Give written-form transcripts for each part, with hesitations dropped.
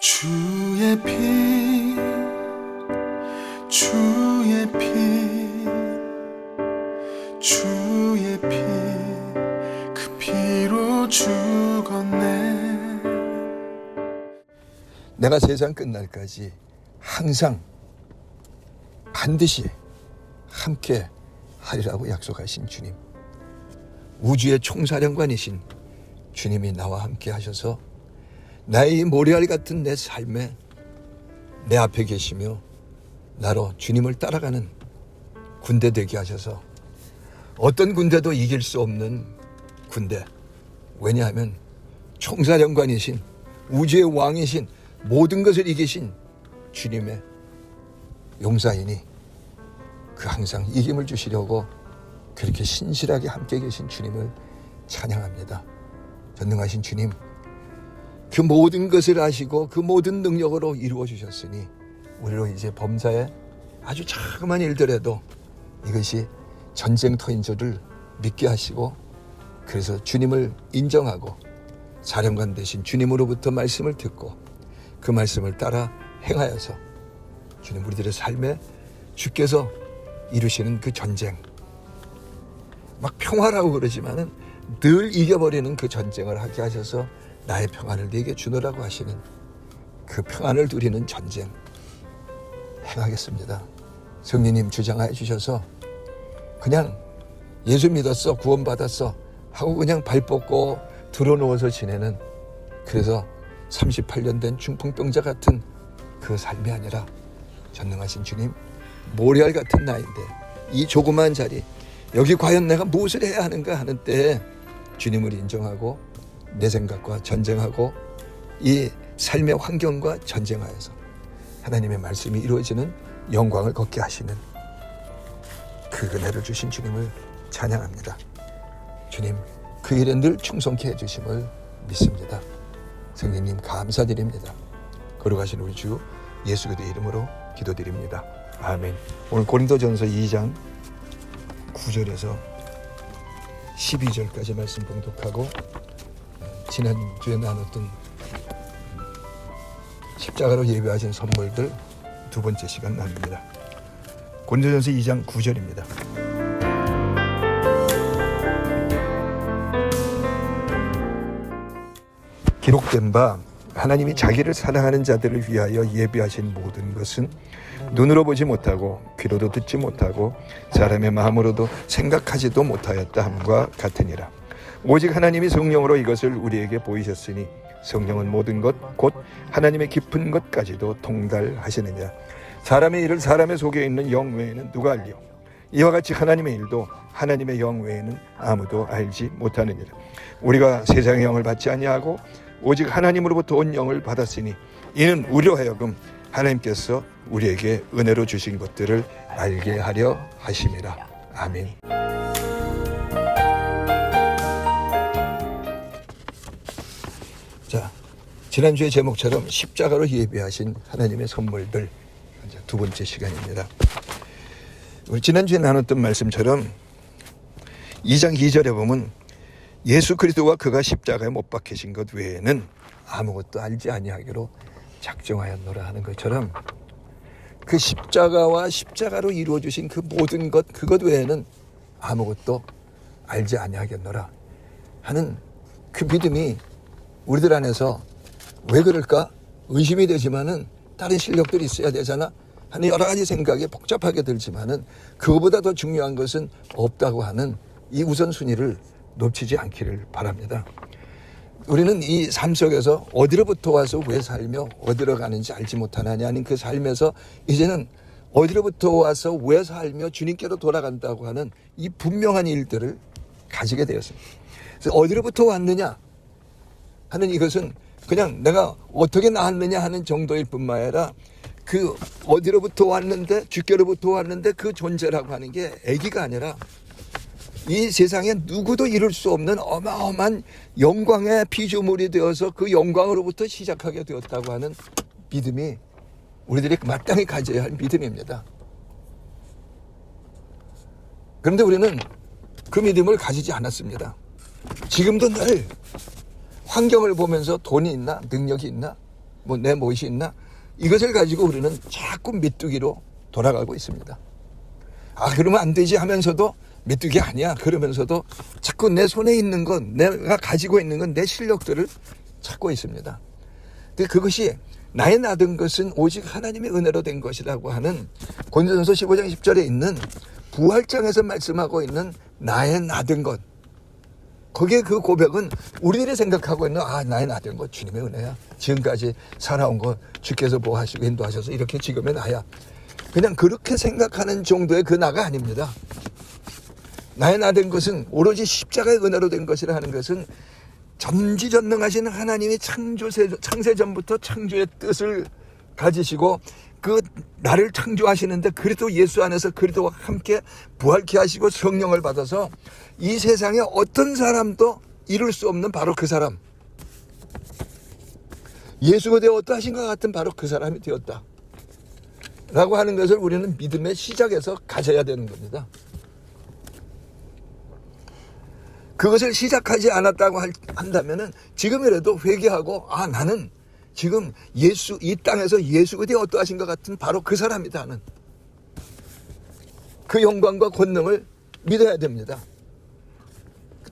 주의 피, 주의 피, 주의 피, 그 피로 죽었네. 내가 세상 끝날까지 항상 반드시 함께 하리라고 약속하신 주님, 우주의 총사령관이신 주님이 나와 함께 하셔서 나의 모래알 같은 내 삶에 내 앞에 계시며 나로 주님을 따라가는 군대 되게 하셔서 어떤 군대도 이길 수 없는 군대, 왜냐하면 총사령관이신 우주의 왕이신 모든 것을 이기신 주님의 용사이니 그 항상 이김을 주시려고 그렇게 신실하게 함께 계신 주님을 찬양합니다. 전능하신 주님, 그 모든 것을 아시고 그 모든 능력으로 이루어 주셨으니 우리로 이제 범사에 아주 자그마한 일들에도 이것이 전쟁터인 줄을 믿게 하시고, 그래서 주님을 인정하고 사령관 되신 주님으로부터 말씀을 듣고 그 말씀을 따라 행하여서 주님 우리들의 삶에 주께서 이루시는 그 전쟁, 막 평화라고 그러지만은 늘 이겨버리는 그 전쟁을 하게 하셔서 나의 평안을 네게 주노라고 하시는 그 평안을 누리는 전쟁 행하겠습니다. 성령님 주장하여 주셔서 그냥 예수 믿었어, 구원받았어 하고 그냥 발 뻗고 들어누워서 지내는, 그래서 38년 된 중풍병자 같은 그 삶이 아니라 전능하신 주님, 모래알 같은 나인데 이 조그마한 자리, 여기 과연 내가 무엇을 해야 하는가 하는 때에 주님을 인정하고 내 생각과 전쟁하고 이 삶의 환경과 전쟁하여서 하나님의 말씀이 이루어지는 영광을 걷게 하시는 그 은혜를 주신 주님을 찬양합니다. 주님, 그 일에 늘 충성케 해주심을 믿습니다. 성령님 감사드립니다. 거룩하신 우리 주 예수 그리스도의 이름으로 기도드립니다. 아멘. 오늘 고린도전서 2장 9절에서 12절까지 말씀 봉독하고 지난주에 나눴던 십자가로 예배하신 선물들 두 번째 시간 나눕니다. 고린도전서 2장 9절입니다. 기록된 바 하나님이 자기를 사랑하는 자들을 위하여 예비하신 모든 것은 눈으로 보지 못하고 귀로도 듣지 못하고 사람의 마음으로도 생각하지도 못하였다 함과 같으니라. 오직 하나님이 성령으로 이것을 우리에게 보이셨으니 성령은 모든 것 곧 하나님의 깊은 것까지도 통달하시느니라. 사람의 일을 사람의 속에 있는 영 외에는 누가 알리요? 이와 같이 하나님의 일도 하나님의 영 외에는 아무도 알지 못하느니라. 우리가 세상의 영을 받지 아니하고 오직 하나님으로부터 온 영을 받았으니 이는 우리로 하여금 하나님께서 우리에게 은혜로 주신 것들을 알게 하려 하심이라. 아멘. 자, 지난주의 제목처럼 십자가로 예비하신 하나님의 선물들, 이제 두 번째 시간입니다. 우리 지난주에 나눴던 말씀처럼 2장 2절에 보면 예수 그리스도와 그가 십자가에 못 박히신 것 외에는 아무것도 알지 아니하기로 작정하였노라 하는 것처럼 그 십자가와 십자가로 이루어 주신 그 모든 것, 그것 외에는 아무것도 알지 아니하겠노라 하는 그 믿음이 우리들 안에서 왜 그럴까 의심이 되지만은 다른 실력들이 있어야 되잖아 하는 여러 가지 생각이 복잡하게 들지만은 그거보다 더 중요한 것은 없다고 하는 이 우선순위를 놓치지 않기를 바랍니다. 우리는 이 삶 속에서 어디로부터 와서 왜 살며 어디로 가는지 알지 못하느냐는 그 삶에서 이제는 어디로부터 와서 왜 살며 주님께로 돌아간다고 하는 이 분명한 일들을 가지게 되었습니다. 그래서 어디로부터 왔느냐 하는 이것은 그냥 내가 어떻게 나왔느냐 하는 정도일 뿐만 아니라 그 어디로부터 왔는데 주께로부터 왔는데 그 존재라고 하는 게 애기가 아니라 이 세상에 누구도 이룰 수 없는 어마어마한 영광의 피조물이 되어서 그 영광으로부터 시작하게 되었다고 하는 믿음이 우리들이 마땅히 가져야 할 믿음입니다. 그런데 우리는 그 믿음을 가지지 않았습니다. 지금도 늘 환경을 보면서 돈이 있나 능력이 있나 뭐 내 무엇이 있나? 이것을 가지고 우리는 자꾸 메뚜기로 돌아가고 있습니다. 아, 그러면 안 되지 하면서도 메뚜기 아니야. 그러면서도 자꾸 내 손에 있는 건, 내가 가지고 있는 건 내 실력들을 찾고 있습니다. 근데 그것이 나의 나든 것은 오직 하나님의 은혜로 된 것이라고 하는 고린도전서 15장 10절에 있는 부활장에서 말씀하고 있는 나의 나든 것. 거기에 그 고백은 우리들이 생각하고 있는 나의 나든 것 주님의 은혜야. 지금까지 살아온 것 주께서 보호하시고 인도하셔서 이렇게 지금의 나야. 그냥 그렇게 생각하는 정도의 그 나가 아닙니다. 나의 나된 것은 오로지 십자가의 은혜로 된 것이라 하는 것은 전지전능하신 하나님이 창세전부터 창조의 뜻을 가지시고 그 나를 창조하시는데 그리스도 예수 안에서 그리스도와 함께 부활케 하시고 성령을 받아서 이 세상에 어떤 사람도 이룰 수 없는 바로 그 사람, 예수가 되어 어떠하신 것 같은 바로 그 사람이 되었다 라고 하는 것을 우리는 믿음의 시작에서 가져야 되는 겁니다. 그것을 시작하지 않았다고 한다면은 지금이라도 회개하고 나는 지금 이 땅에서 예수가 되어 어떠하신 것 같은 바로 그 사람이다 하는 그 영광과 권능을 믿어야 됩니다.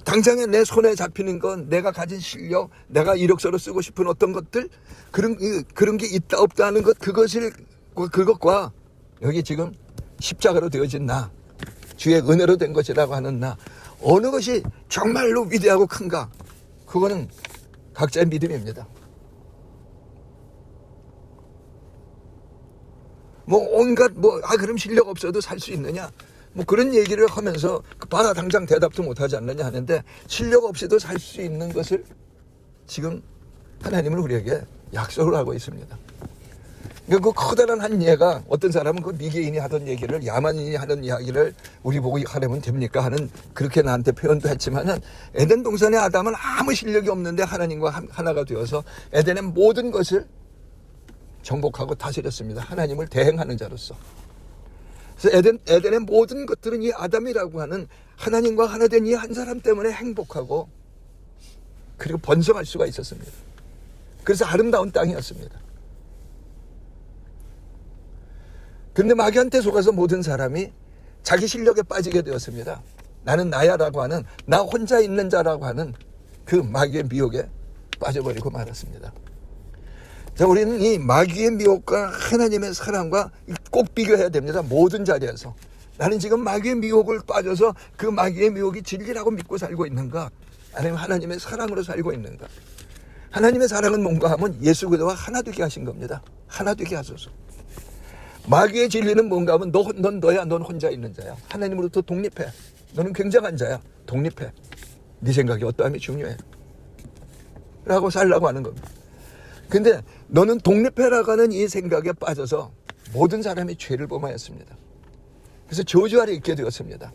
당장에 내 손에 잡히는 건 내가 가진 실력, 내가 이력서로 쓰고 싶은 어떤 것들, 그런 게 있다 없다 하는 것, 그것과 여기 지금 십자가로 되어진 나, 주의 은혜로 된 것이라고 하는 나, 어느 것이 정말로 위대하고 큰가? 그거는 각자의 믿음입니다. 온갖 그럼 실력 없어도 살 수 있느냐? 그런 얘기를 하면서 봐라 당장 대답도 못하지 않느냐 하는데 실력 없이도 살 수 있는 것을 지금 하나님은 우리에게 약속을 하고 있습니다. 그 커다란 한 예가 어떤 사람은 그 미개인이 하던 얘기를 야만인이 하는 이야기를 우리 보고 하려면 됩니까 하는 그렇게 나한테 표현도 했지만은 에덴 동산의 아담은 아무 실력이 없는데 하나님과 하나가 되어서 에덴의 모든 것을 정복하고 다스렸습니다. 하나님을 대행하는 자로서. 그래서 에덴의 모든 것들은 이 아담이라고 하는 하나님과 하나 된 이 한 사람 때문에 행복하고 그리고 번성할 수가 있었습니다. 그래서 아름다운 땅이었습니다. 그런데 마귀한테 속아서 모든 사람이 자기 실력에 빠지게 되었습니다. 나는 나야라고 하는, 나 혼자 있는 자라고 하는 그 마귀의 미혹에 빠져버리고 말았습니다. 자, 우리는 이 마귀의 미혹과 하나님의 사랑과 꼭 비교해야 됩니다. 모든 자리에서. 나는 지금 마귀의 미혹을 빠져서 그 마귀의 미혹이 진리라고 믿고 살고 있는가? 아니면 하나님의 사랑으로 살고 있는가? 하나님의 사랑은 뭔가 하면 예수 그리스도와 하나 되게 하신 겁니다. 하나 되게 하소서. 마귀의 진리는 뭔가 하면 넌 너야. 넌 혼자 있는 자야. 하나님으로부터 독립해. 너는 굉장한 자야. 독립해. 네 생각이 어떠함이 중요해. 라고 살라고 하는 겁니다. 근데 너는 독립해라고 하는 이 생각에 빠져서 모든 사람이 죄를 범하였습니다. 그래서 저주 아래 있게 되었습니다.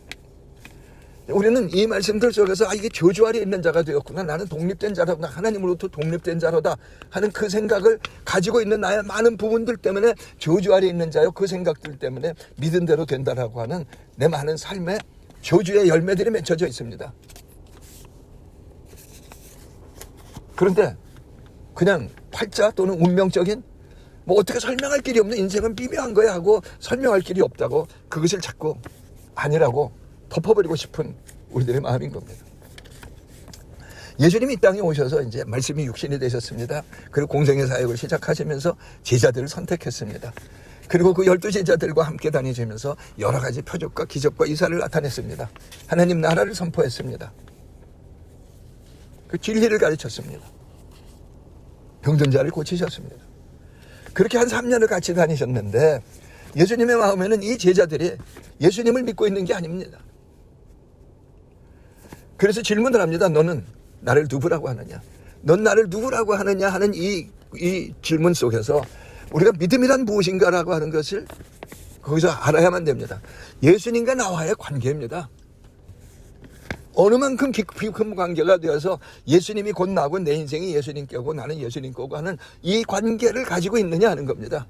우리는 이 말씀들 속에서 이게 저주 아래 있는 자가 되었구나. 나는 독립된 자로다. 하나님으로부터 독립된 자로다 하는 그 생각을 가지고 있는 나의 많은 부분들 때문에 저주 아래 있는 자요. 그 생각들 때문에 믿은 대로 된다라고 하는 내 많은 삶에 저주의 열매들이 맺혀져 있습니다. 그런데 그냥 팔자 또는 운명적인 어떻게 설명할 길이 없는 인생은 미묘한 거야 하고 설명할 길이 없다고 그것을 자꾸 아니라고 덮어버리고 싶은 우리들의 마음인 겁니다. 예수님이 이 땅에 오셔서 이제 말씀이 육신이 되셨습니다. 그리고 공생의 사역을 시작하시면서 제자들을 선택했습니다. 그리고 그 12제자들과 함께 다니시면서 여러 가지 표적과 기적과 이사를 나타냈습니다. 하나님 나라를 선포했습니다. 그 진리를 가르쳤습니다. 병든 자를 고치셨습니다. 그렇게 한 3년을 같이 다니셨는데 예수님의 마음에는 이 제자들이 예수님을 믿고 있는 게 아닙니다. 그래서 질문을 합니다. 너는 나를 누구라고 하느냐? 넌 나를 누구라고 하느냐 하는 이 질문 속에서 우리가 믿음이란 무엇인가라고 하는 것을 거기서 알아야만 됩니다. 예수님과 나와의 관계입니다. 어느 만큼 깊은 관계가 되어서 예수님이 곧 나고 내 인생이 예수님 거고 나는 예수님 거고 하는 이 관계를 가지고 있느냐 하는 겁니다.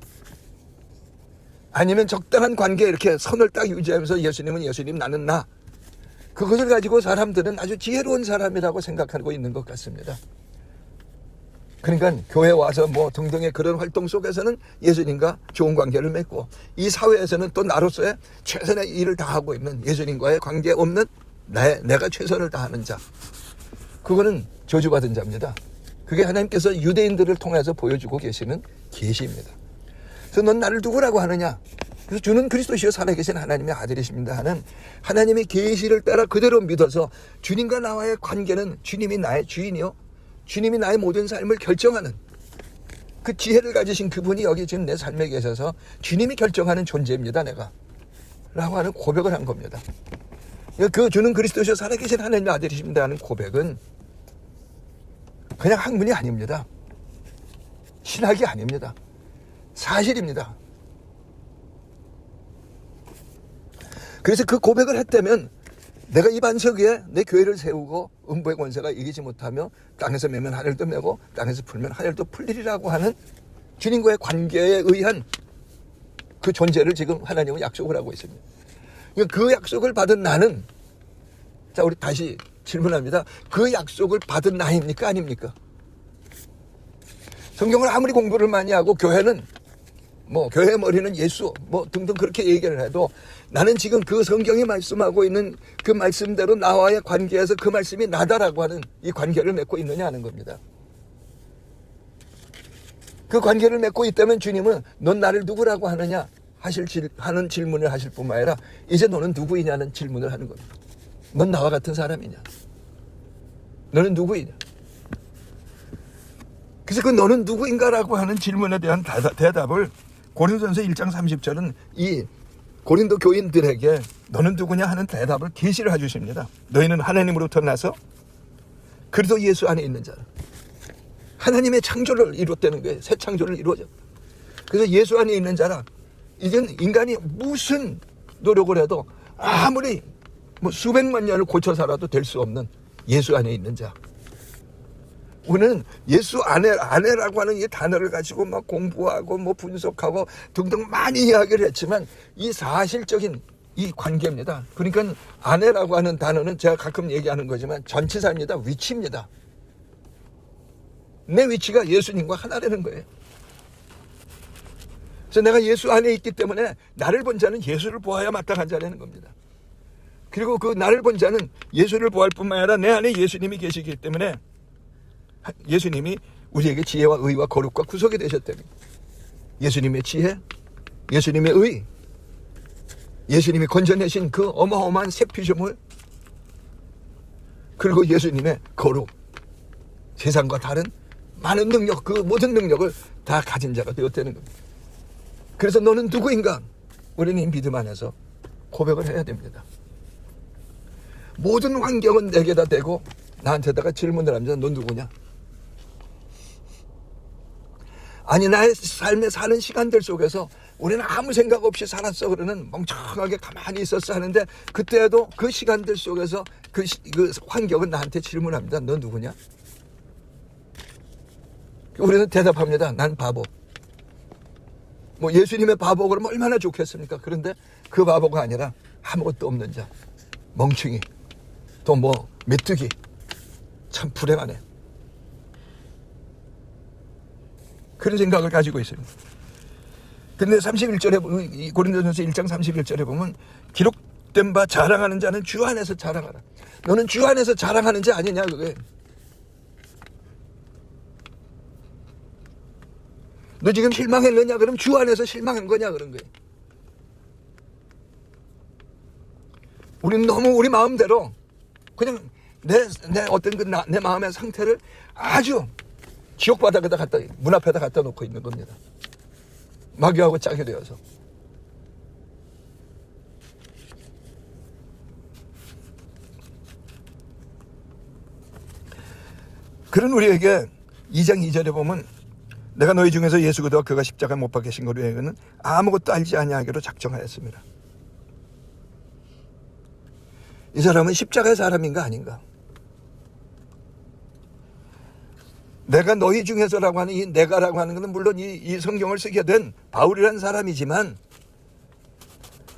아니면 적당한 관계 이렇게 선을 딱 유지하면서 예수님은 예수님 나는 나. 그것을 가지고 사람들은 아주 지혜로운 사람이라고 생각하고 있는 것 같습니다. 그러니까 교회 와서 뭐 등등의 그런 활동 속에서는 예수님과 좋은 관계를 맺고, 이 사회에서는 또 나로서의 최선의 일을 다하고 있는, 예수님과의 관계 없는 내가 최선을 다하는 자, 그거는 저주받은 자입니다. 그게 하나님께서 유대인들을 통해서 보여주고 계시는 계시입니다. 그래서 넌 나를 누구라고 하느냐? 그래서 주는 그리스도시요 살아계신 하나님의 아들이십니다 하는 하나님의 계시를 따라 그대로 믿어서 주님과 나와의 관계는 주님이 나의 주인이요, 주님이 나의 모든 삶을 결정하는 그 지혜를 가지신 그분이 여기 지금 내 삶에 계셔서 주님이 결정하는 존재입니다, 내가 라고 하는 고백을 한 겁니다. 그 주는 그리스도시요 살아계신 하나님의 아들이십니다 하는 고백은 그냥 학문이 아닙니다. 신학이 아닙니다. 사실입니다. 그래서 그 고백을 했다면 내가 이 반석 위에 내 교회를 세우고 음부의 권세가 이기지 못하며 땅에서 매면 하늘도 매고 땅에서 풀면 하늘도 풀리리라고 하는 주님과의 관계에 의한 그 존재를 지금 하나님은 약속을 하고 있습니다. 그 약속을 받은 나는, 자, 우리 다시 질문합니다. 그 약속을 받은 나입니까? 아닙니까? 성경을 아무리 공부를 많이 하고 교회는 뭐 교회 머리는 예수 뭐 등등 그렇게 얘기를 해도 나는 지금 그 성경이 말씀하고 있는 그 말씀대로 나와의 관계에서 그 말씀이 나다라고 하는 이 관계를 맺고 있느냐 하는 겁니다. 그 관계를 맺고 있다면 주님은 넌 나를 누구라고 하느냐 하는 질문을 하실 뿐만 아니라 이제 너는 누구이냐는 질문을 하는 겁니다. 넌 나와 같은 사람이냐? 너는 누구이냐? 그래서 그 너는 누구인가라고 하는 질문에 대한 대답을 고린도전서 1장 30절은 이 고린도 교인들에게 너는 누구냐 하는 대답을 계시를 해주십니다. 너희는 하나님으로부터 나서 그리스도 예수 안에 있는 자라. 하나님의 창조를 이뤘다는 거예요. 새 창조를 이루어져. 그래서 예수 안에 있는 자라. 이젠 인간이 무슨 노력을 해도 아무리 뭐 수백만 년을 고쳐 살아도 될 수 없는 예수 안에 있는 자. 우리는 예수 아내라고 하는 이 단어를 가지고 막 공부하고 뭐 분석하고 등등 많이 이야기를 했지만 이 사실적인 이 관계입니다. 그러니까 아내라고 하는 단어는 제가 가끔 얘기하는 거지만 전치사입니다. 위치입니다. 내 위치가 예수님과 하나라는 거예요. 그래서 내가 예수 안에 있기 때문에 나를 본 자는 예수를 보아야 마땅한 자라는 겁니다. 그리고 그 나를 본 자는 예수를 보할 뿐만 아니라 내 안에 예수님이 계시기 때문에 예수님이 우리에게 지혜와 의와 거룩과 구속이 되셨다니. 예수님의 지혜, 예수님의 의, 예수님이 건져내신 그 어마어마한 새 피조물, 그리고 예수님의 거룩, 세상과 다른 많은 능력, 그 모든 능력을 다 가진 자가 되었다는 겁니다. 그래서 너는 누구인가? 우리는 이 믿음 안에서 고백을 해야 됩니다. 모든 환경은 내게다 대고 나한테다가 질문을 하면서 넌 누구냐? 아니 나의 삶에 사는 시간들 속에서 우리는 아무 생각 없이 살았어. 그러는 멍청하게 가만히 있었어 하는데 그때에도 그 시간들 속에서 그 환경은 나한테 질문합니다. 넌 누구냐? 우리는 대답합니다. 난 바보. 뭐 예수님의 바보 그러면 얼마나 좋겠습니까? 그런데 그 바보가 아니라 아무것도 없는 자, 멍충이, 또 뭐 메뚜기, 참 불행하네. 그런 생각을 가지고 있습니다. 그런데 31절에 고린도전서 1장 31절에 보면 기록된 바 자랑하는 자는 주 안에서 자랑하라. 너는 주 안에서 자랑하는 자 아니냐 그게. 너 지금 실망했느냐? 그럼 주 안에서 실망한 거냐? 그런 거예요. 우리는 너무 우리 마음대로 그냥 내 어떤 내 마음의 상태를 아주 지옥 바닥에다 갖다 문 앞에다 갖다 놓고 있는 겁니다. 마귀하고 짜게 되어서. 그런 우리에게 2장 2절에 보면 내가 너희 중에서 예수 그리스도와 그가 십자가에 못 박히신 것으로 여기는 아무것도 알지 아니하기로 작정하였습니다. 이 사람은 십자가의 사람인가 아닌가? 내가 너희 중에서라고 하는 이 내가라고 하는 것은 물론 이 성경을 쓰게 된 바울이라는 사람이지만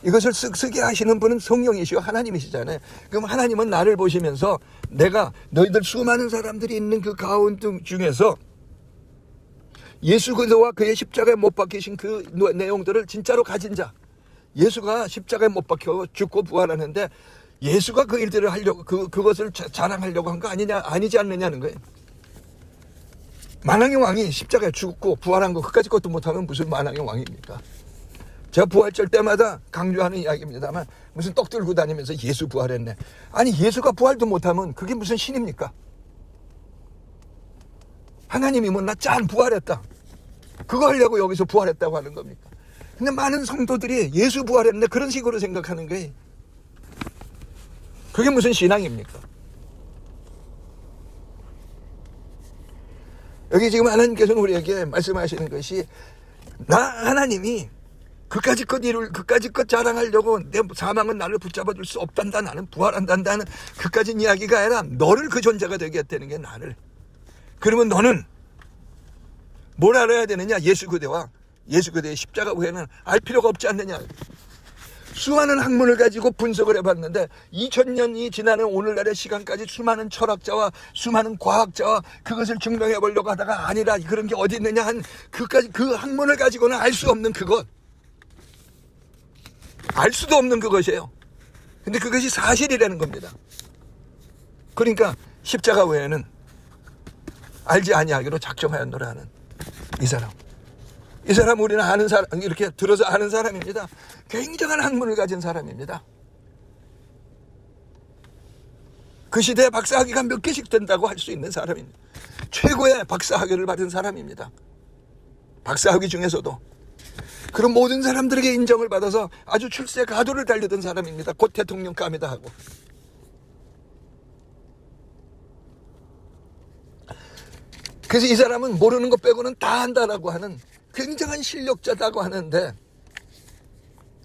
이것을 쓰게 하시는 분은 성령이시오 하나님이시잖아요. 그럼 하나님은 나를 보시면서 내가 너희들 수많은 사람들이 있는 그 가운데 중에서 예수 그리스도와 그의 십자가에 못 박히신 그 내용들을 진짜로 가진 자, 예수가 십자가에 못 박혀 죽고 부활하는데 예수가 그 일들을 하려고 그것을 자랑하려고 한 거 아니냐, 아니지 않느냐는 거예요. 만왕의 왕이 십자가에 죽고 부활한 거 그까짓 것도 못하면 무슨 만왕의 왕입니까? 제가 부활절 때마다 강조하는 이야기입니다만 무슨 떡 들고 다니면서 예수 부활했네. 아니 예수가 부활도 못하면 그게 무슨 신입니까? 하나님이 뭐 나 짠 부활했다, 그거 하려고 여기서 부활했다고 하는 겁니까? 근데 많은 성도들이 예수 부활했네 그런 식으로 생각하는 거예요. 그게 무슨 신앙입니까? 여기 지금 하나님께서는 우리에게 말씀하시는 것이, 나 하나님이 그까짓 것 자랑하려고 내 사망은 나를 붙잡아줄 수 없단다, 나는 부활한단다는 그까짓 이야기가 아니라 너를 그 존재가 되게 했다는 게 나를. 그러면 너는 뭘 알아야 되느냐? 예수 그대의 십자가 외에는 알 필요가 없지 않느냐. 수많은 학문을 가지고 분석을 해봤는데 2000년이 지나는 오늘날의 시간까지 수많은 철학자와 수많은 과학자와 그것을 증명해 보려고 하다가 아니라 그런 게 어디 있느냐 한 그까지 그 학문을 가지고는 알 수 없는 그것, 알 수도 없는 그것이에요. 근데 그것이 사실이라는 겁니다. 그러니까 십자가 외에는 알지 아니하기로 작정하였노라 하는 이 사람 우리는 아는 사람, 이렇게 들어서 아는 사람입니다. 굉장한 학문을 가진 사람입니다. 그 시대에 박사학위가 몇 개씩 된다고 할 수 있는 사람입니다. 최고의 박사학위를 받은 사람입니다. 박사학위 중에서도. 그런 모든 사람들에게 인정을 받아서 아주 출세 가도를 달리던 사람입니다. 곧 대통령감이다 하고. 그래서 이 사람은 모르는 것 빼고는 다 한다라고 하는 굉장한 실력자다고 하는데,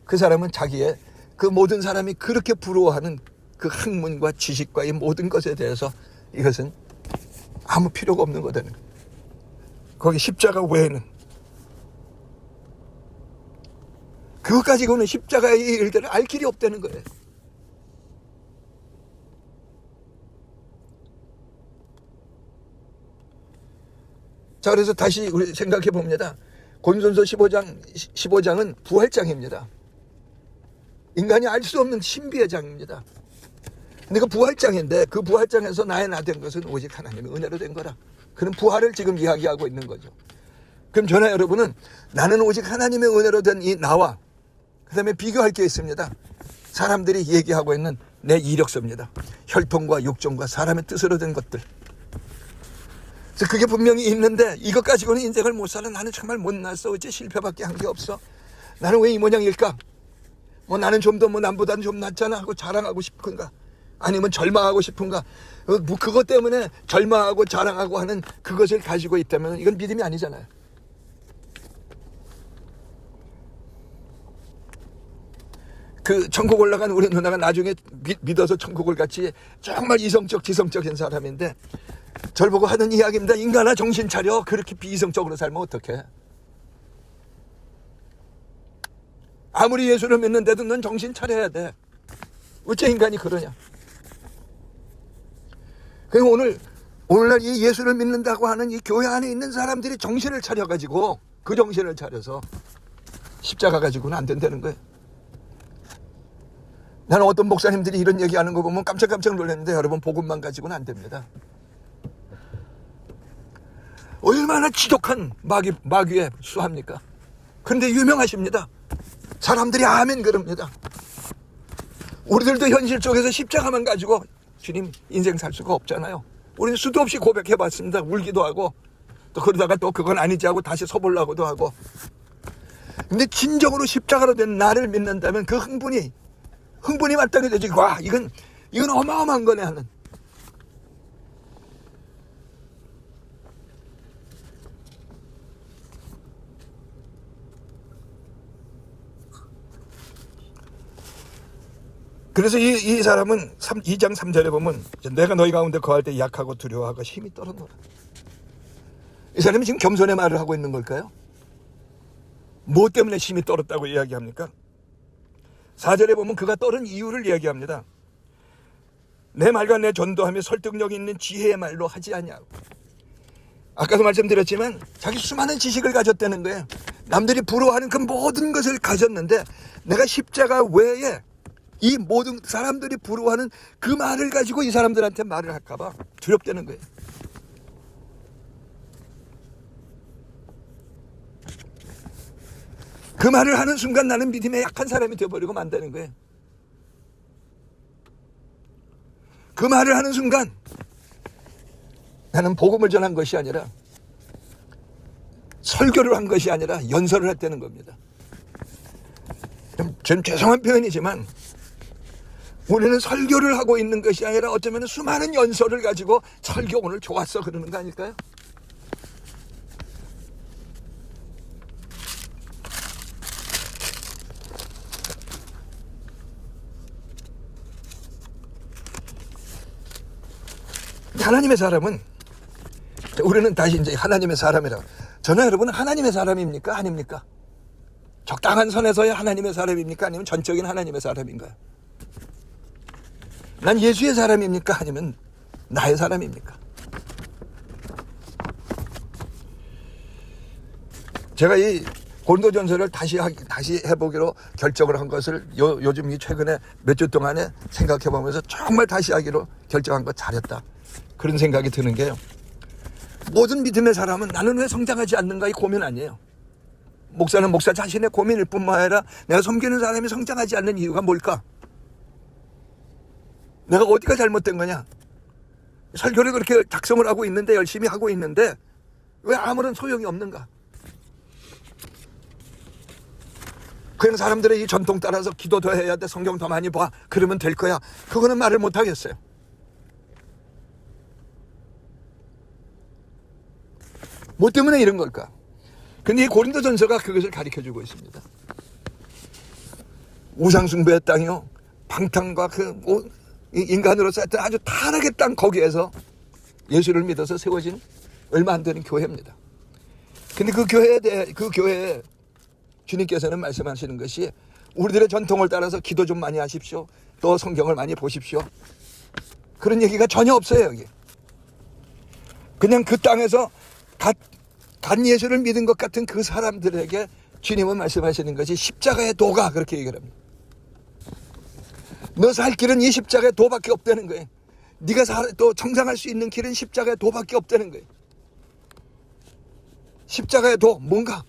그 사람은 자기의 그 모든 사람이 그렇게 부러워하는 그 학문과 지식과 이 모든 것에 대해서 이것은 아무 필요가 없는 거다는 거예요. 거기 십자가 외에는 그것 가지고는 십자가의 일들을 알 길이 없다는 거예요. 자, 그래서 다시 우리 생각해 봅니다. 고린도전서 15장은 부활장입니다. 인간이 알 수 없는 신비의 장입니다. 근데 그 부활장인데 그 부활장에서 나의 나 된 것은 오직 하나님의 은혜로 된 거라. 그런 부활을 지금 이야기하고 있는 거죠. 그럼 저나 여러분은 나는 오직 하나님의 은혜로 된 이 나와 그 다음에 비교할 게 있습니다. 사람들이 얘기하고 있는 내 이력서입니다. 혈통과 육종과 사람의 뜻으로 된 것들. 그래서 그게 분명히 있는데 이것 가지고는 인생을 못 살아. 나는 정말 못났어. 어째 실패밖에 한 게 없어. 나는 왜 이 모양일까? 뭐 나는 좀 더 뭐 남보다는 좀 낫잖아 하고 자랑하고 싶은가? 아니면 절망하고 싶은가? 뭐 그것 때문에 절망하고 자랑하고 하는 그것을 가지고 있다면 이건 믿음이 아니잖아요. 그 천국 올라간 우리 누나가 나중에 믿어서 천국을 같이 정말 이성적 지성적인 사람인데 절 보고 하는 이야기입니다. 인간아 정신 차려. 그렇게 비이성적으로 살면 어떡해? 아무리 예수를 믿는데도 넌 정신 차려야 돼. 어째 인간이 그러냐? 그리고 오늘날 이 예수를 믿는다고 하는 이 교회 안에 있는 사람들이 정신을 차려가지고 그 정신을 차려서 십자가 가지고는 안 된다는 거예요. 나는 어떤 목사님들이 이런 얘기하는 거 보면 깜짝깜짝 놀랐는데 여러분 복음만 가지고는 안 됩니다. 얼마나 지독한 마귀에 수합니까? 그런데 유명하십니다. 사람들이 아멘 그럽니다. 우리들도 현실 쪽에서 십자가만 가지고 주님 인생 살 수가 없잖아요. 우리는 수도 없이 고백해봤습니다. 울기도 하고 또 그러다가 또 그건 아니지 하고 다시 서보려고도 하고. 근데 진정으로 십자가로 된 나를 믿는다면 그 흥분이 마땅히 되지. 와 이건 어마어마한 거네 하는. 그래서 이 사람은 2장 3절에 보면 내가 너희 가운데 거할 때 약하고 두려워하고 힘이 떨어노라. 이 사람이 지금 겸손의 말을 하고 있는 걸까요? 뭐 때문에 힘이 떨었다고 이야기합니까? 4절에 보면 그가 떨은 이유를 이야기합니다. 내 말과 내 전도하며 설득력 있는 지혜의 말로 하지 아니하고. 아까도 말씀드렸지만 자기 수많은 지식을 가졌다는 거예요. 남들이 부러워하는 그 모든 것을 가졌는데 내가 십자가 외에 이 모든 사람들이 부러워하는 그 말을 가지고 이 사람들한테 말을 할까봐 두렵다는 거예요. 그 말을 하는 순간 나는 믿음에 약한 사람이 되어버리고 만다는 거예요. 그 말을 하는 순간 나는 복음을 전한 것이 아니라 설교를 한 것이 아니라 연설을 했다는 겁니다. 좀 죄송한 표현이지만 우리는 설교를 하고 있는 것이 아니라 어쩌면 수많은 연설을 가지고 설교 오늘 좋았어 그러는 거 아닐까요? 하나님의 사람은 우리는 다시 이제 하나님의 사람이라고. 저는 여러분 하나님의 사람입니까? 아닙니까? 적당한 선에서야 하나님의 사람입니까? 아니면 전적인 하나님의 사람인가요? 난 예수의 사람입니까? 아니면 나의 사람입니까? 제가 이 고린도전서를 다시 해보기로 결정을 한 것을 요즘 최근에 몇 주 동안에 생각해 보면서 정말 다시 하기로 결정한 거 잘했다. 그런 생각이 드는 게요. 모든 믿음의 사람은 나는 왜 성장하지 않는가 이 고민 아니에요. 목사는 목사 자신의 고민일 뿐만 아니라 내가 섬기는 사람이 성장하지 않는 이유가 뭘까? 내가 어디가 잘못된 거냐? 설교를 그렇게 작성을 하고 있는데 열심히 하고 있는데 왜 아무런 소용이 없는가? 그냥 사람들의 이 전통 따라서 기도 더 해야 돼, 성경 더 많이 봐, 그러면 될 거야. 그거는 말을 못 하겠어요. 뭐 때문에 이런 걸까? 근데 이 고린도전서가 그것을 가르쳐주고 있습니다. 우상숭배의 땅이요, 방탕과 인간으로서 하여튼 아주 타락의 땅, 거기에서 예수를 믿어서 세워진 얼마 안 되는 교회입니다. 근데 그 교회에 주님께서는 말씀하시는 것이 우리들의 전통을 따라서 기도 좀 많이 하십시오, 또 성경을 많이 보십시오, 그런 얘기가 전혀 없어요. 여기 그냥 그 땅에서 간 예수를 믿은 것 같은 그 사람들에게 주님은 말씀하시는 것이 십자가의 도가, 그렇게 얘기를 합니다. 너 살 길은 이 십자가의 도밖에 없다는 거예요. 네가 또 성장할 수 있는 길은 십자가의 도밖에 없다는 거예요. 십자가의 도 뭔가?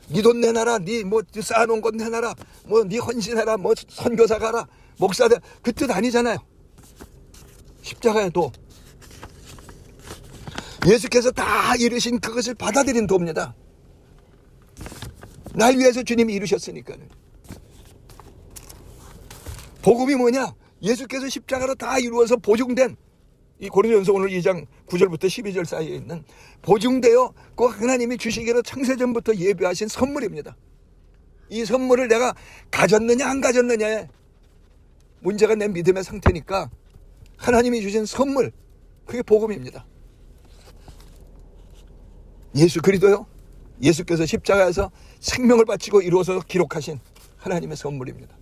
네 돈 내놔라, 네 뭐 쌓아놓은 것 내놔라, 뭐 네 헌신해라, 뭐 선교사 가라, 목사들, 그 뜻 아니잖아요. 십자가의 도, 예수께서 다 이루신 그것을 받아들인 도입니다. 날 위해서 주님이 이루셨으니까요. 복음이 뭐냐? 예수께서 십자가로 다 이루어서 보증된, 이 고린도전서 오늘 2장 9절부터 12절 사이에 있는 보증되어 그 하나님이 주시기로 창세전부터 예비하신 선물입니다. 이 선물을 내가 가졌느냐 안 가졌느냐에 문제가 내 믿음의 상태니까 하나님이 주신 선물, 그게 복음입니다. 예수 그리스도요, 예수께서 십자가에서 생명을 바치고 이루어서 기록하신 하나님의 선물입니다.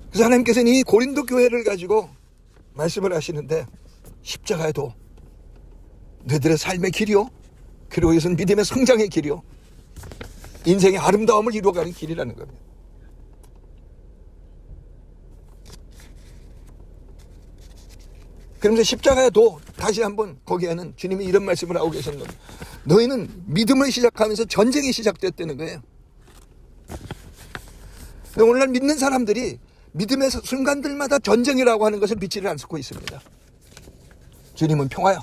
그래서 하나님께서는 이 고린도 교회를 가지고 말씀을 하시는데, 십자가의 도, 너희들의 삶의 길이요, 그리고 이것은 믿음의 성장의 길이요, 인생의 아름다움을 이루어가는 길이라는 겁니다. 그러면서 십자가의 도, 다시 한번 거기에는 주님이 이런 말씀을 하고 계신 겁니다. 너희는 믿음을 시작하면서 전쟁이 시작됐다는 거예요. 오늘날 믿는 사람들이 믿음의 순간들마다 전쟁이라고 하는 것을 믿지를 않고 있습니다. 주님은 평화요.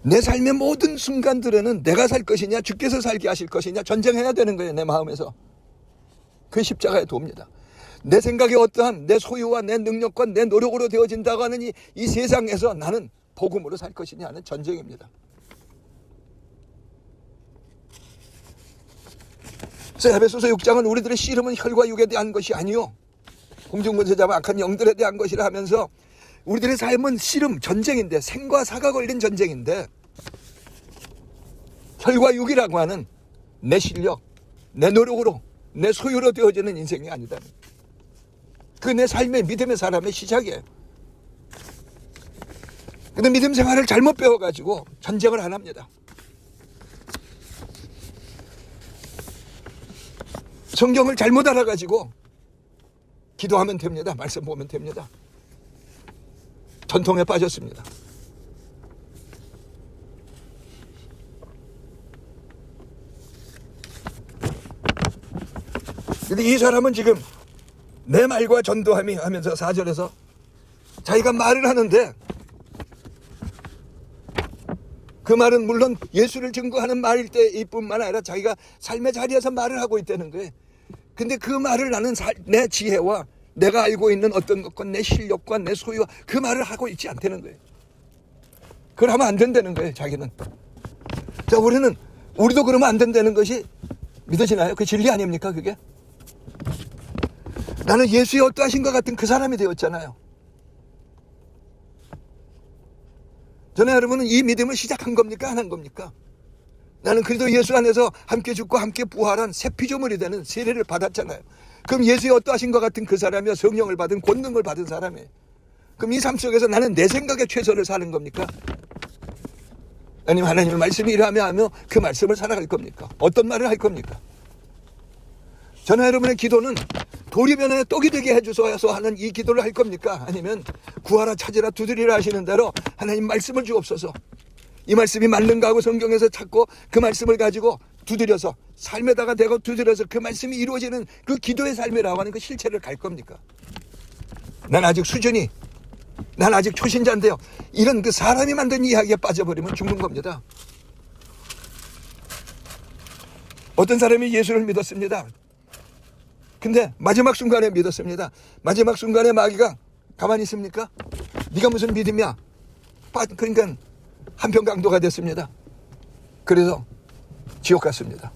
내 삶의 모든 순간들에는 내가 살 것이냐 주께서 살게 하실 것이냐 전쟁해야 되는 거예요. 내 마음에서. 그게 십자가의 도입니다. 내 생각이 어떠한 내 소유와 내 능력과 내 노력으로 되어진다고 하는 이 세상에서 나는 복음으로 살 것이냐 하는 전쟁입니다. 그래서 에베소서 6장은 우리들의 씨름은 혈과 육에 대한 것이 아니요 공중분쇄자와 악한 영들에 대한 것이라 하면서 우리들의 삶은 씨름, 전쟁인데, 생과 사가 걸린 전쟁인데, 혈과 육이라고 하는 내 실력, 내 노력으로, 내 소유로 되어지는 인생이 아니다. 그 내 삶의 믿음의 사람의 시작이에요. 근데 믿음 생활을 잘못 배워가지고 전쟁을 안 합니다. 성경을 잘못 알아가지고 기도하면 됩니다. 말씀 보면 됩니다. 전통에 빠졌습니다. 근데 이 사람은 지금 내 말과 전도함이 하면서 4절에서 자기가 말을 하는데 그 말은 물론 예수를 증거하는 말일 때뿐만 아니라 자기가 삶의 자리에서 말을 하고 있다는 거예요. 근데 그 말을 나는 내 지혜와 내가 알고 있는 어떤 것과 내 실력과 내 소유와 그 말을 하고 있지 않다는 거예요. 그걸 하면 안 된다는 거예요, 자기는. 자, 우리도 그러면 안 된다는 것이 믿어지나요? 그 진리 아닙니까, 그게? 나는 예수의 어떠하신것 같은 그 사람이 되었잖아요. 저는 여러분은 이 믿음을 시작한 겁니까? 안 한 겁니까? 나는 그래도 예수 안에서 함께 죽고 함께 부활한 새 피조물이 되는 세례를 받았잖아요. 그럼 예수의 어떠하신 것 같은 그 사람이요, 성령을 받은 권능을 받은 사람이에요. 그럼 이 삶 속에서 나는 내 생각에 최선을 사는 겁니까? 아니면 하나님의 말씀이 이러하며 하며 그 말씀을 살아갈 겁니까? 어떤 말을 할 겁니까? 저는 여러분의 기도는 도리변화의 떡이 되게 해주소서 하는 이 기도를 할 겁니까? 아니면 구하라 찾으라 두드리라 하시는 대로 하나님 말씀을 주옵소서, 이 말씀이 맞는가 하고 성경에서 찾고 그 말씀을 가지고 두드려서 삶에다가 대고 두드려서 그 말씀이 이루어지는 그 기도의 삶이라고 하는 그 실체를 갈 겁니까? 난 아직 초신자인데요, 이런 그 사람이 만든 이야기에 빠져버리면 죽는 겁니다. 어떤 사람이 예수를 믿었습니다. 근데 마지막 순간에 믿었습니다. 마지막 순간에 마귀가 가만히 있습니까? 네가 무슨 믿음이야? 그러니까 한평강도가 됐습니다. 그래서 지옥 갔습니다.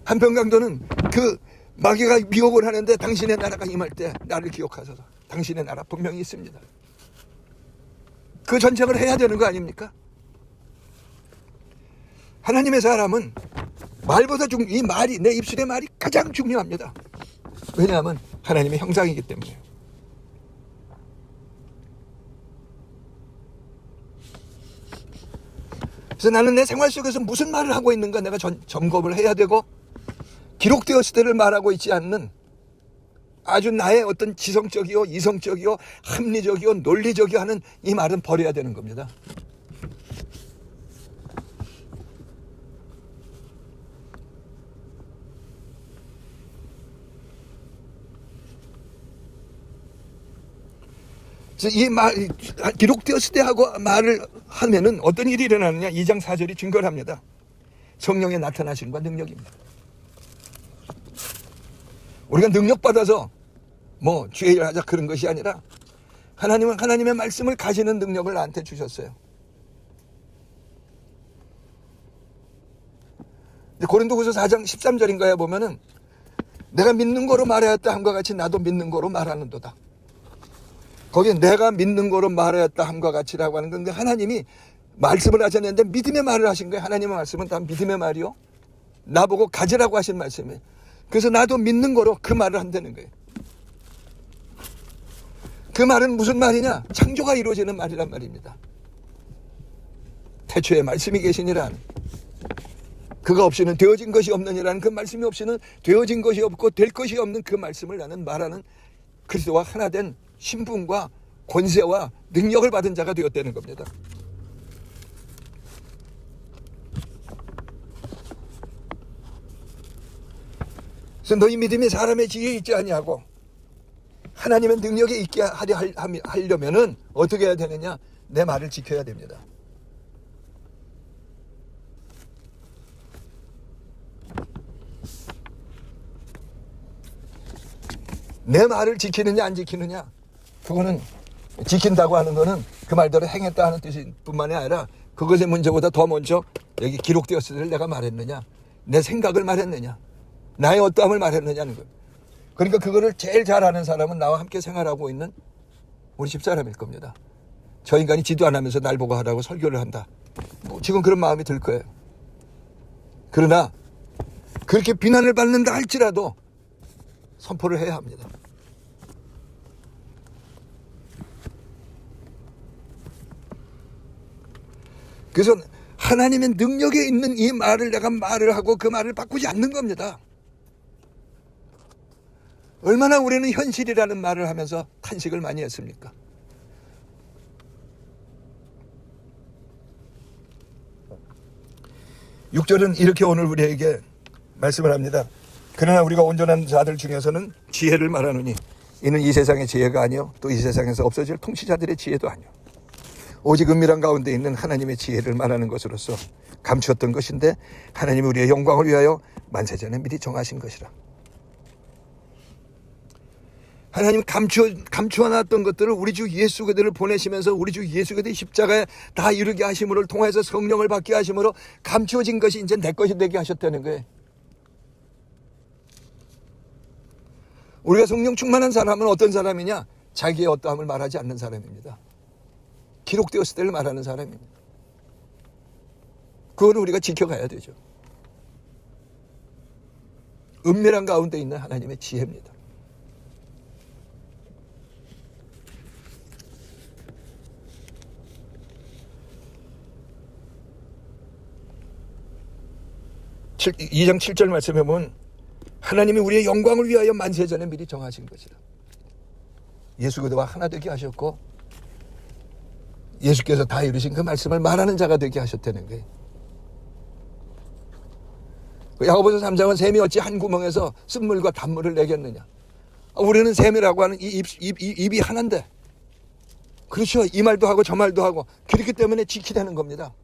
한평강도는 그 마귀가 미혹을 하는데 당신의 나라가 임할 때 나를 기억하소서. 당신의 나라 분명히 있습니다. 그 전쟁을 해야 되는 거 아닙니까? 하나님의 사람은 말보다 이 말이, 내 입술의 말이 가장 중요합니다. 왜냐하면 하나님의 형상이기 때문에요. 그래서 나는 내 생활 속에서 무슨 말을 하고 있는가 내가 점검을 해야 되고, 기록되었을 때를 말하고 있지 않는 아주 나의 어떤 지성적이요, 이성적이요, 합리적이요, 논리적이요 하는 이 말은 버려야 되는 겁니다. 그래서 이 말, 기록되었을 때 하고 말을 하면은 어떤 일이 일어나느냐? 2장 4절이 증거를 합니다. 성령의 나타나심과 능력입니다. 우리가 능력받아서 뭐 죄를 하자 그런 것이 아니라 하나님은 하나님의 말씀을 가지는 능력을 나한테 주셨어요. 고린도후서 4장 13절인가에 보면은 내가 믿는 거로 말하였다 함과 같이 나도 믿는 거로 말하는도다. 거기에 내가 믿는 거로 말하였다 함과 같이라고 하는 건데, 하나님이 말씀을 하셨는데 믿음의 말을 하신 거예요. 하나님의 말씀은 다 믿음의 말이요, 나보고 가지라고 하신 말씀이에요. 그래서 나도 믿는 거로 그 말을 한다는 거예요. 그 말은 무슨 말이냐? 창조가 이루어지는 말이란 말입니다. 태초에 말씀이 계시니라는, 그가 없이는 되어진 것이 없느니라는 그 말씀이 없이는 되어진 것이 없고 될 것이 없는 그 말씀을 나는 말하는 그리스도와 하나 된 신분과 권세와 능력을 받은 자가 되었다는 겁니다. 그래서 너희 믿음이 사람의 지혜에 있지 아니하고 하나님의 능력에 있게 하려면은 어떻게 해야 되느냐? 내 말을 지켜야 됩니다. 내 말을 지키느냐 안 지키느냐, 그거는 지킨다고 하는 거는 그 말대로 행했다 하는 뜻이 뿐만이 아니라 그것의 문제보다 더 먼저 여기 기록되었을 때 내가 말했느냐, 내 생각을 말했느냐, 나의 어떠함을 말했느냐는 거예요. 그러니까 그거를 제일 잘 아는 사람은 나와 함께 생활하고 있는 우리 집사람일 겁니다. 저 인간이 지도 안 하면서 날 보고 하라고 설교를 한다, 뭐 지금 그런 마음이 들 거예요. 그러나 그렇게 비난을 받는다 할지라도 선포를 해야 합니다. 그래서 하나님의 능력에 있는 이 말을 내가 말을 하고 그 말을 바꾸지 않는 겁니다. 얼마나 우리는 현실이라는 말을 하면서 탄식을 많이 했습니까? (6절은) 이렇게 오늘 우리에게 말씀을 합니다. 그러나 우리가 온전한 자들 중에서는 지혜를 말하느니 이는 이 세상의 지혜가 아니요 또 이 세상에서 없어질 통치자들의 지혜도 아니요 오직 은밀한 가운데 있는 하나님의 지혜를 말하는 것으로서 감추었던 것인데 하나님이 우리의 영광을 위하여 만세전에 미리 정하신 것이라. 하나님 감추어놨던 것들을 우리 주 예수 그들을 보내시면서 우리 주 예수 그들이 십자가에 다 이루게 하심으로 통해서 성령을 받게 하심으로 감추어진 것이 이제 내 것이 되게 하셨다는 거예요. 우리가 성령 충만한 사람은 어떤 사람이냐? 자기의 어떠함을 말하지 않는 사람입니다. 기록되었을 때를 말하는 사람입니다. 그거는 우리가 지켜가야 되죠. 은밀한 가운데 있는 하나님의 지혜입니다. 칠 2장 7절 말씀에 보면 하나님이 우리의 영광을 위하여 만세전에 미리 정하신 것이라. 예수 그리스도와 하나 되게 하셨고 예수께서 다 이루신 그 말씀을 말하는 자가 되게 하셨다는 거예요. 야고보서 3장은 샘이 어찌 한 구멍에서 쓴물과 단물을 내겠느냐. 우리는 샘이라고 하는 입이 하나인데, 그렇죠. 이 말도 하고 저 말도 하고 그렇기 때문에 지키라는 겁니다.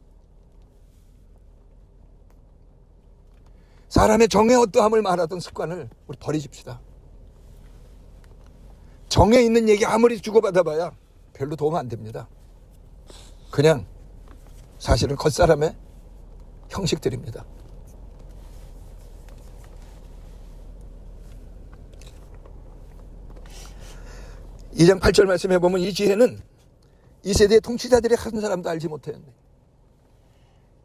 사람의 정의 어떠함을 말하던 습관을 우리 버리십시다. 정에 있는 얘기 아무리 주고받아봐야 별로 도움 안 됩니다. 그냥 사실은 겉사람의 형식들입니다. 이 장 8절 말씀해 보면 이 지혜는 이 세대의 통치자들이 한 사람도 알지 못했는데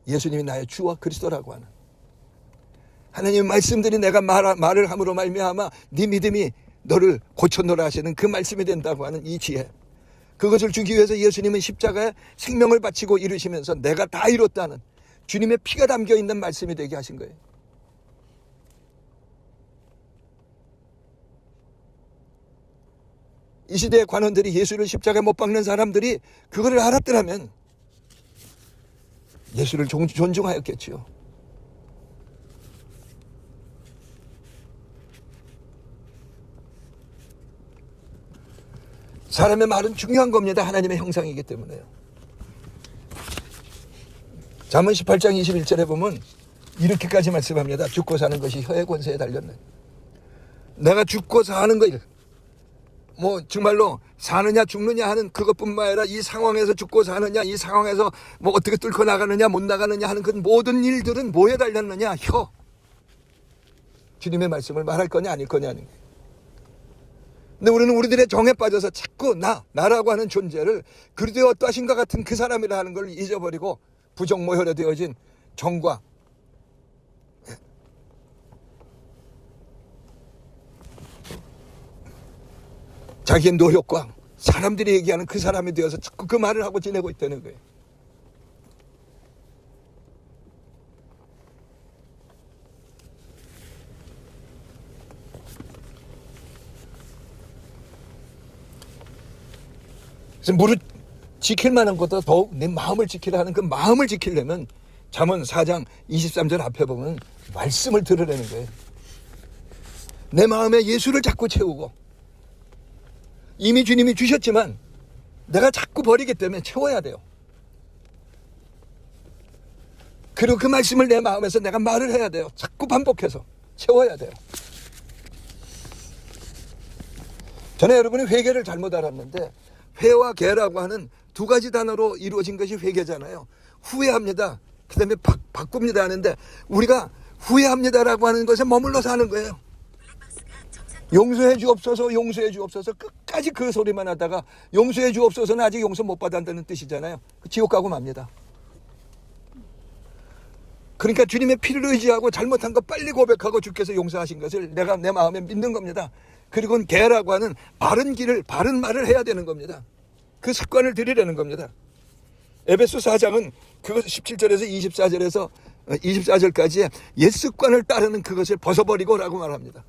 예수님이 나의 주와 그리스도라고 하는 하나님의 말씀들이 내가 말을 함으로 말미암아 네 믿음이 너를 고쳐노라 하시는 그 말씀이 된다고 하는 이 지혜, 그것을 주기 위해서 예수님은 십자가에 생명을 바치고 이루시면서 내가 다 이뤘다는 주님의 피가 담겨있는 말씀이 되게 하신 거예요. 이 시대의 관원들이 예수를 십자가에 못 박는 사람들이 그거를 알았더라면 예수를 존중하였겠지요. 사람의 말은 중요한 겁니다. 하나님의 형상이기 때문에요. 잠언 18장 21절에 보면 이렇게까지 말씀합니다. 죽고 사는 것이 혀의 권세에 달렸네. 내가 죽고 사는 것, 정말로 사느냐 죽느냐 하는 그것뿐만 아니라 이 상황에서 죽고 사느냐, 이 상황에서 어떻게 뚫고 나가느냐 못 나가느냐 하는 그 모든 일들은 뭐에 달렸느냐? 혀. 주님의 말씀을 말할 거냐 아닐 거냐 하는 거예요. 근데 우리는 우리들의 정에 빠져서 자꾸 나라고 하는 존재를 그리스도의 어떠하신가 같은 그 사람이라 하는 걸 잊어버리고 부정모혈에 되어진 정과 자기의 노력과 사람들이 얘기하는 그 사람이 되어서 자꾸 그 말을 하고 지내고 있다는 거예요. 그래서 무릇 지킬 만한 것보다 더욱 내 마음을 지키라 하는 그 마음을 지키려면 잠언 4장 23절 앞에 보면 말씀을 들으라는 거예요. 내 마음에 예수를 자꾸 채우고 이미 주님이 주셨지만 내가 자꾸 버리기 때문에 채워야 돼요. 그리고 그 말씀을 내 마음에서 내가 말을 해야 돼요. 자꾸 반복해서 채워야 돼요. 전에 여러분이 회개를 잘못 알았는데 회와 개라고 하는 두 가지 단어로 이루어진 것이 회개잖아요. 후회합니다. 그 다음에 바꿉니다 하는데 우리가 후회합니다라고 하는 것에 머물러 사는 거예요. 용서해 주옵소서, 용서해 주옵소서, 끝까지 그 소리만 하다가 용서해 주옵소서는 아직 용서 못 받았다는 뜻이잖아요. 지옥 가고 맙니다. 그러니까 주님의 피를 의지하고 잘못한 거 빨리 고백하고 주께서 용서하신 것을 내가 내 마음에 믿는 겁니다. 그리고 개라고 하는 바른 길을, 바른 말을 해야 되는 겁니다. 그 습관을 들이려는 겁니다. 에베소 4장은 그것 17절에서 24절까지 옛 습관을 따르는 그것을 벗어버리고라고 말합니다.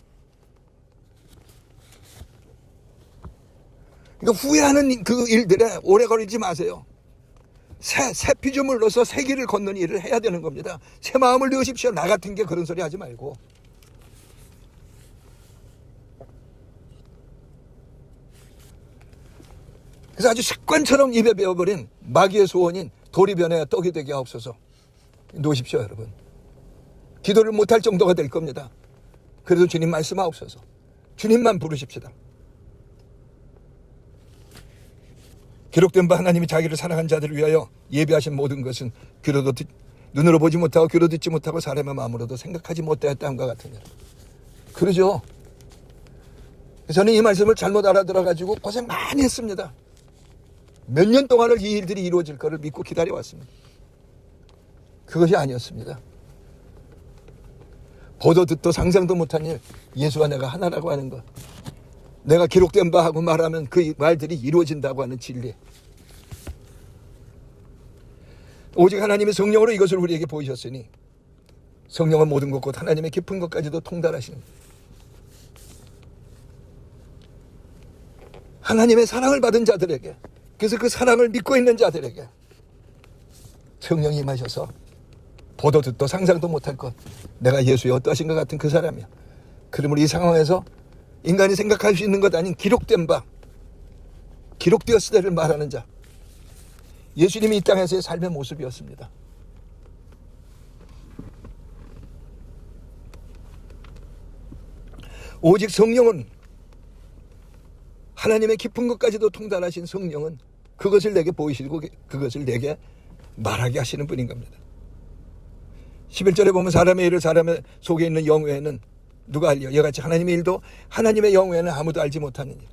그러니까 후회하는 그 일들에 오래 걸리지 마세요. 새 피조물로서 새 길을 걷는 일을 해야 되는 겁니다. 새 마음을 넣으십시오. 나 같은 게 그런 소리 하지 말고. 그래서 아주 습관처럼 입에 배워버린 마귀의 소원인 돌이 변해 떡이 되게 하옵소서. 놓으십시오, 여러분. 기도를 못할 정도가 될 겁니다. 그래도 주님 말씀하옵소서. 주님만 부르십시다. 기록된 바 하나님이 자기를 사랑한 자들을 위하여 예비하신 모든 것은 눈으로 보지 못하고 귀로 듣지 못하고 사람의 마음으로도 생각하지 못하였다 함과 같으니라. 그러죠. 저는 이 말씀을 잘못 알아들어가지고 고생 많이 했습니다. 몇 년 동안을 이 일들이 이루어질 것을 믿고 기다려왔습니다. 그것이 아니었습니다. 보도 듣도 상상도 못한 일, 예수와 내가 하나라고 하는 것, 내가 기록된 바 하고 말하면 그 말들이 이루어진다고 하는 진리. 오직 하나님의 성령으로 이것을 우리에게 보이셨으니 성령은 모든 것 곧 하나님의 깊은 것까지도 통달하시는, 하나님의 사랑을 받은 자들에게, 그래서 그 사랑을 믿고 있는 자들에게 성령이 임하셔서 보도 듣도 상상도 못할 것, 내가 예수의 어떠하신 것 같은 그 사람이야. 그러므로 이 상황에서 인간이 생각할 수 있는 것 아닌 기록된 바, 기록되었으리를 말하는 자, 예수님이 이 땅에서의 삶의 모습이었습니다. 오직 성령은, 하나님의 깊은 것까지도 통달하신 성령은 그것을 내게 보이시고 그것을 내게 말하게 하시는 분인 겁니다. 11절에 보면 사람의 일을 사람의 속에 있는 영 외에는 누가 알려? 이같이 하나님의 일도 하나님의 영 외에는 아무도 알지 못하는 일.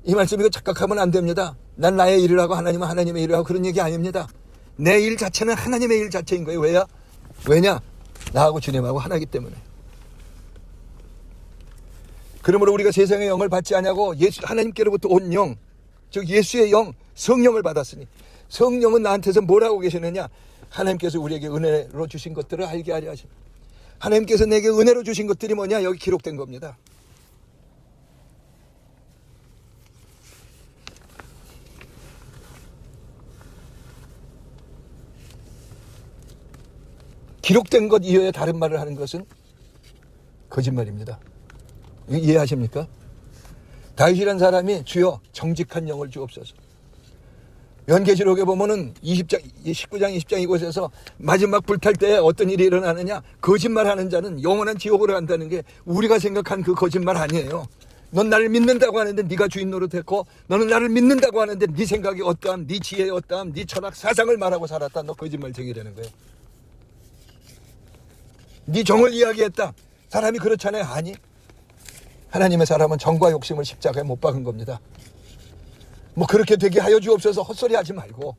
이 말씀 이거 착각하면 안 됩니다. 난 나의 일을 하고 하나님은 하나님의 일을 하고 그런 얘기 아닙니다. 내 일 자체는 하나님의 일 자체인 거예요. 왜냐? 나하고 주님하고 하나이기 때문에. 그러므로 우리가 세상의 영을 받지 않냐고 하나님께로부터 온 영, 즉 예수의 영, 성령을 받았으니, 성령은 나한테서 뭘 하고 계시느냐? 하나님께서 우리에게 은혜로 주신 것들을 알게 하려 하십니다. 하나님께서 내게 은혜로 주신 것들이 뭐냐? 여기 기록된 겁니다. 기록된 것 이외에 다른 말을 하는 것은 거짓말입니다. 이해하십니까? 다윗이라는 사람이 주여 정직한 영을 주옵소서. 요한계시록에 보면은 19장 20장 이곳에서 마지막 불탈 때 어떤 일이 일어나느냐? 거짓말하는 자는 영원한 지옥으로 간다는 게 우리가 생각한 그 거짓말 아니에요. 넌 나를 믿는다고 하는데 네가 주인 노릇했고, 너는 나를 믿는다고 하는데 네 생각이 어떠함, 네 지혜 어떠함, 네 철학 사상을 말하고 살았다. 너 거짓말쟁이라는 거예요. 네 정을 이야기했다. 사람이 그렇잖아요. 아니, 하나님의 사람은 정과 욕심을 십자가에 못 박은 겁니다. 뭐 그렇게 되게 하여 주옵소서 헛소리 하지 말고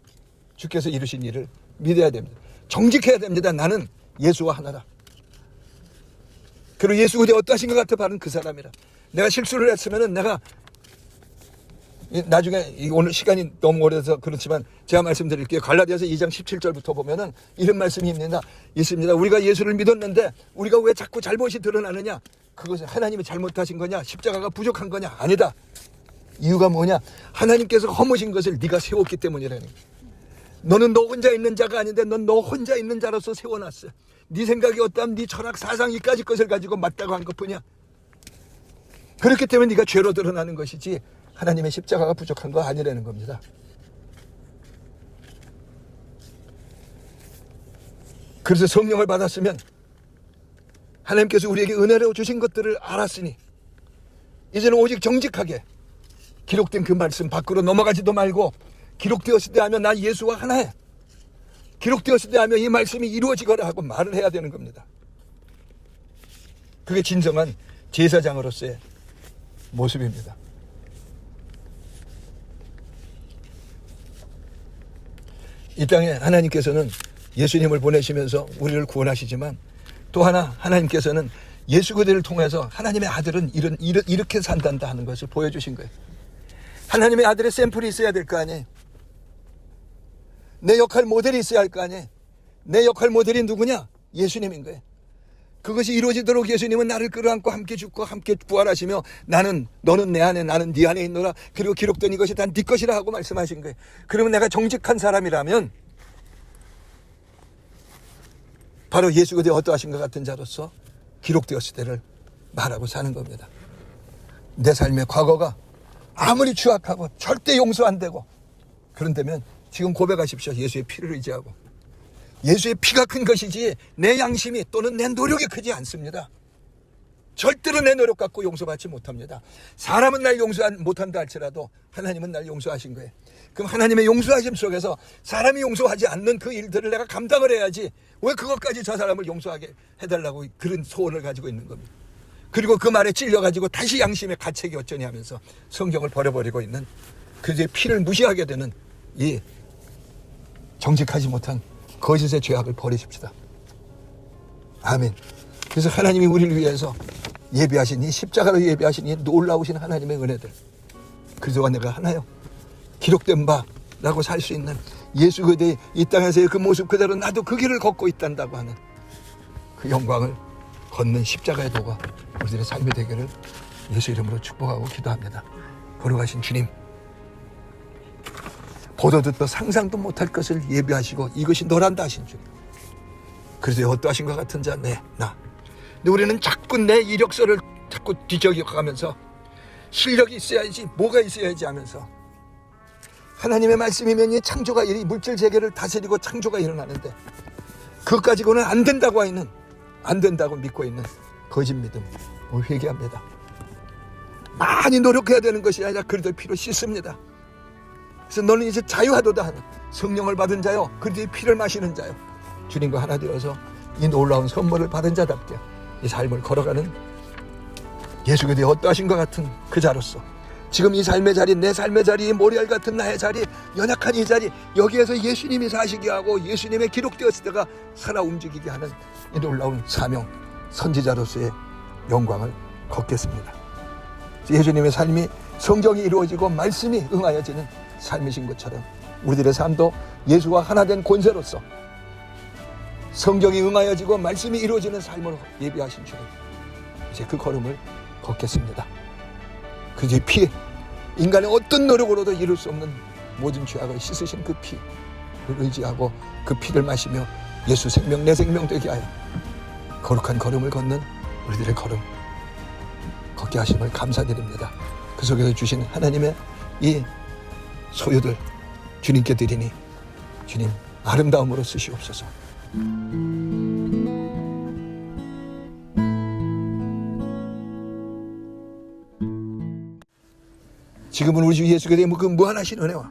주께서 이루신 일을 믿어야 됩니다. 정직해야 됩니다. 나는 예수와 하나라. 그리고 예수 그대 어떠하신 것 같아 바른 그 사람이라. 내가 실수를 했으면은 내가 나중에 오늘 시간이 너무 오래서 그렇지만 제가 말씀드릴게요. 갈라디아서 2장 17절부터 보면은 이런 말씀이 있습니다. 우리가 예수를 믿었는데 우리가 왜 자꾸 잘못이 드러나느냐? 그것은 하나님이 잘못하신 거냐? 십자가가 부족한 거냐? 아니다. 이유가 뭐냐? 하나님께서 허무신 것을 네가 세웠기 때문이라는 거야. 너는 너 혼자 있는 자가 아닌데 넌 너 혼자 있는 자로서 세워놨어. 네 생각이 어떠함, 네 철학 사상 이까지 것을 가지고 맞다고 한 것뿐이야. 그렇기 때문에 네가 죄로 드러나는 것이지 하나님의 십자가가 부족한 거 아니라는 겁니다. 그래서 성령을 받았으면 하나님께서 우리에게 은혜로 주신 것들을 알았으니 이제는 오직 정직하게 기록된 그 말씀 밖으로 넘어가지도 말고, 기록되었을 때 하면 나 예수와 하나해, 기록되었을 때 하면 이 말씀이 이루어지거라 하고 말을 해야 되는 겁니다. 그게 진정한 제사장으로서의 모습입니다. 이 땅에 하나님께서는 예수님을 보내시면서 우리를 구원하시지만 또 하나 하나님께서는 예수 그대를 통해서 하나님의 아들은 이렇게 산단다 하는 것을 보여주신 거예요. 하나님의 아들의 샘플이 있어야 될 거 아니에요. 내 역할 모델이 있어야 할 거 아니에요. 내 역할 모델이 누구냐? 예수님인 거예요. 그것이 이루어지도록 예수님은 나를 끌어안고 함께 죽고 함께 부활하시며 너는 내 안에 나는 네 안에 있노라. 그리고 기록된 이것이 다 네 것이라 하고 말씀하신 거예요. 그러면 내가 정직한 사람이라면 바로 예수 그대 어떠하신 것 같은 자로서 기록되었을 때를 말하고 사는 겁니다. 내 삶의 과거가 아무리 추악하고 절대 용서 안 되고 그런다면 지금 고백하십시오. 예수의 피를 의지하고. 예수의 피가 큰 것이지 내 양심이 또는 내 노력이 크지 않습니다. 절대로 내 노력 갖고 용서받지 못합니다. 사람은 날 용서 못한다 할지라도 하나님은 날 용서하신 거예요. 그럼 하나님의 용서하심 속에서 사람이 용서하지 않는 그 일들을 내가 감당을 해야지 왜 그것까지 저 사람을 용서하게 해달라고 그런 소원을 가지고 있는 겁니다. 그리고 그 말에 찔려가지고 다시 양심의 가책이 어쩌니 하면서 성경을 버려버리고 있는 그의 피를 무시하게 되는 이 정직하지 못한 거짓의 죄악을 버리십시다. 아멘. 그래서 하나님이 우리를 위해서 예비하신 이 십자가로 예비하신 이 놀라우신 하나님의 은혜들, 그리스도가 내가 하나요 기록된 바라고 살 수 있는 예수 그대의 이 땅에서의 그 모습 그대로 나도 그 길을 걷고 있단다고 하는 그 영광을 걷는 십자가의 도가 우리들의 삶이 되기를 예수 이름으로 축복하고 기도합니다. 걸어가신 주님, 보도 듣도 상상도 못할 것을 예비하시고 이것이 너란다 하신 주님, 그래서 어떠하신 것 같은 자 나. 근데 우리는 자꾸 내 이력서를 자꾸 뒤적여가면서 실력이 있어야지 뭐가 있어야지 하면서 하나님의 말씀이면 이 창조가 이 물질 세계를 다스리고 창조가 일어나는데 그것 가지고는 안 된다고 하는 안 된다고 믿고 있는 거짓 믿음 회개합니다. 많이 노력해야 되는 것이 아니라 그리스도의 피로 씻습니다. 그래서 너는 이제 자유하도다 하는 성령을 받은 자요 그리스도의 피를 마시는 자요 주님과 하나 되어서 이 놀라운 선물을 받은 자답게 이 삶을 걸어가는 예수 그리스도의 어떠하신 것 같은 그 자로서 지금 이 삶의 자리, 내 삶의 자리, 모리알 같은 나의 자리, 연약한 이 자리, 여기에서 예수님이 사시게 하고 예수님의 기록되었을 때가 살아 움직이게 하는 이 놀라운 사명, 선지자로서의 영광을 걷겠습니다. 예수님의 삶이 성경이 이루어지고 말씀이 응하여지는 삶이신 것처럼 우리들의 삶도 예수와 하나 된 권세로서 성경이 응하여지고 말씀이 이루어지는 삶으로 예비하신 주님, 이제 그 걸음을 걷겠습니다. 그의 피, 인간의 어떤 노력으로도 이룰 수 없는 모든 죄악을 씻으신 그 피를 의지하고 그 피를 마시며 예수 생명 내 생명 되게 하여 거룩한 걸음을 걷는 우리들의 걸음 걷게 하심을 감사드립니다. 그 속에서 주신 하나님의 이 소유들 주님께 드리니 주님 아름다움으로 쓰시옵소서. 지금은 우리 주 예수 그리스도의 그 무한하신 은혜와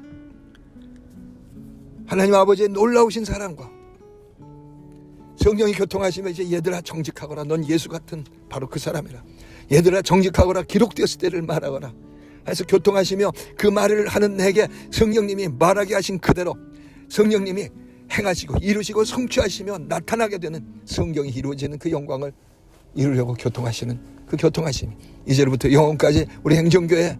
하나님 아버지의 놀라우신 사랑과 성령이 교통하시며 이제 얘들아 정직하거라, 넌 예수 같은 바로 그 사람이라, 얘들아 정직하거라, 기록되었을 때를 말하거라 해서 교통하시며 그 말을 하는 내게 성령님이 말하게 하신 그대로 성령님이 행하시고 이루시고 성취하시며 나타나게 되는 성경이 이루어지는 그 영광을 이루려고 교통하시는 그 교통하심이 이제로부터 영원까지 우리 행정교회,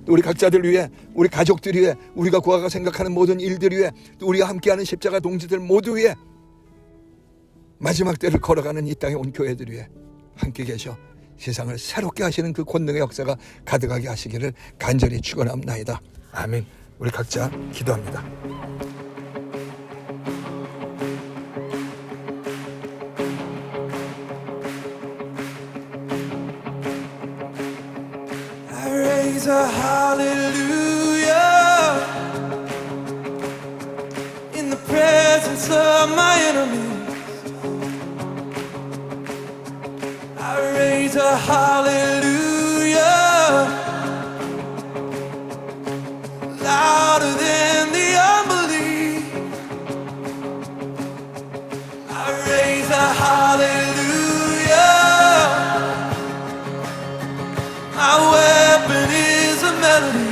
우리 각자들 위해, 우리 가족들 위해, 우리가 구하고 생각하는 모든 일들 위해, 또 우리가 함께하는 십자가 동지들 모두 위해, 마지막 때를 걸어가는 이 땅에 온 교회들 위해 함께 계셔 세상을 새롭게 하시는 그 권능의 역사가 가득하게 하시기를 간절히 축원합나이다. 아멘. 우리 각자 기도합니다. A hallelujah in the presence of my enemies. I raise a hallelujah louder than the unbelief. I raise a hallelujah. My weapon is a melody.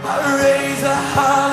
I raise a hallelujah.